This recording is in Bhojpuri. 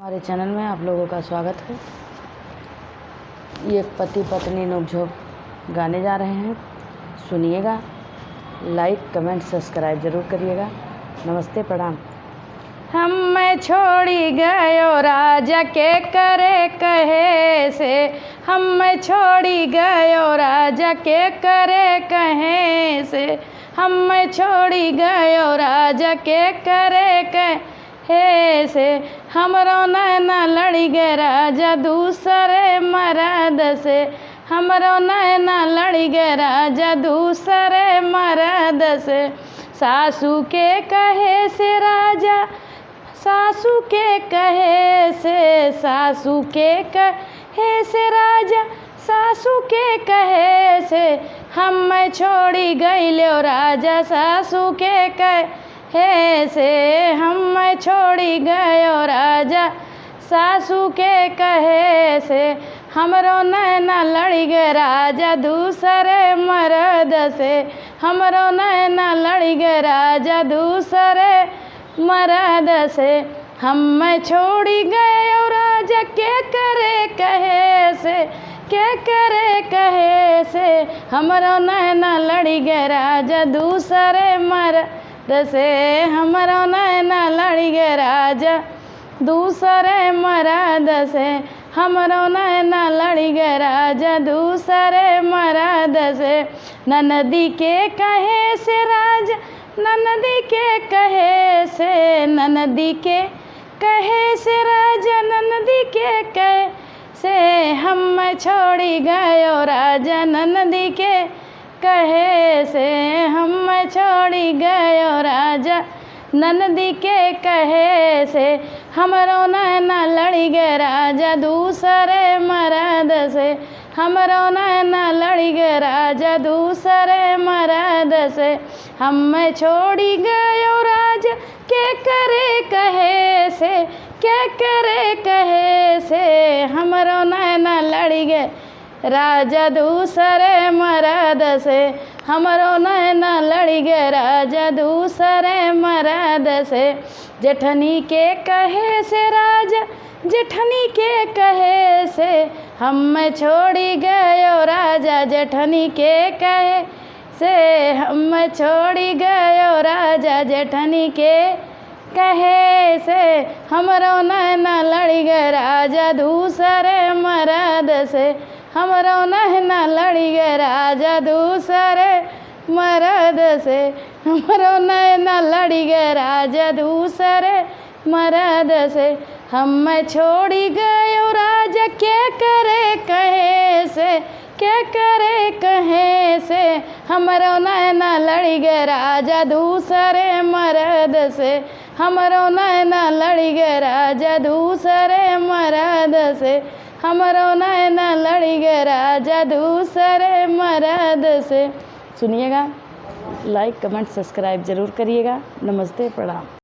हमारे चैनल में आप लोगों का स्वागत है। ये पति पत्नी नोक-झोंक गाने जा रहे हैं, सुनिएगा। लाइक कमेंट सब्सक्राइब ज़रूर करिएगा। नमस्ते, प्रणाम। हम छोड़ी गयो राजा के करे कहे से, हम छोड़ी गयो राजा के करे कहे से, हम छोड़ी गयो राजा के करे कहे से, हमरो नैना लड़ी गे राजा दूसरे मर्द से, हमरो नैना लड़ी गे राजा दूसरे मर्द से। सासू के कहे से राजा, सासू के कहे से, सासू के कहे से राजा, सासू के कहे से, हम छोड़ी गइलो राजा सासू के कहे से, हम छोड़ी गयो राजा सासू के कहे से, हमरो नैना लड़ी गे राजा दूसरे मर्द से, हमरो नैना लड़ी गे राजा दूसरे मर्द से। हम छोड़ी गयो राजा के करे कहे से, के करे कहे से, हमरो नैना लड़ी गे राजा दूसरे मर्द से, हमरो नैना लड़ी गे राजा दूसरे मर्द से, हमरो नैना लड़ी गे राजा दूसरे मर्द से। ननदी के कहे से राजा, ननदी के कहे से, ननदी के कहे से राजा, ननदी के कहे से, हम छोड़ी गयो राजा ननदी के कहे से, हम छोड़ी गयो राजा ननदी के कहे से, हमरो नैना लड़ी गे राजा दूसरे मर्द से, हमरो नैना लड़ी गे राजा दूसरे मर्द से। हम छोड़ी गयो राजा के करे कहे से, के करे कहे से, हमरो नैना लड़ी गे राजा दूसरे मर्द से, हमरो नैना लड़ी गे राजा दूसरे मर्द से। जेठनी के कहे से राजा, जेठनी के कहे से, हम छोड़ी गयो राजा जेठनी के कहे से, हम छोड़ी गयो राजा जेठनी के कहे से, हमरो नैना लड़ी गे राजा दूसरे मर्द से, हमरो नैना लड़ी गे राजा दूसरे मर्द से, हमरो नैना लड़ी गे राजा दूसरे मर्द से। हम छोड़ी गयो राजा के करे कहे से, के करे कहे से, हमरो नैना लड़ी गे राजा दूसरे मर्द से, हमरो नैना लड़ी गे राजा दूसरे मर्द से, हमरो नैना लड़ी गे राजा दूसरे मर्द से। सुनिएगा, लाइक कमेंट सब्सक्राइब ज़रूर करिएगा। नमस्ते, प्रणाम।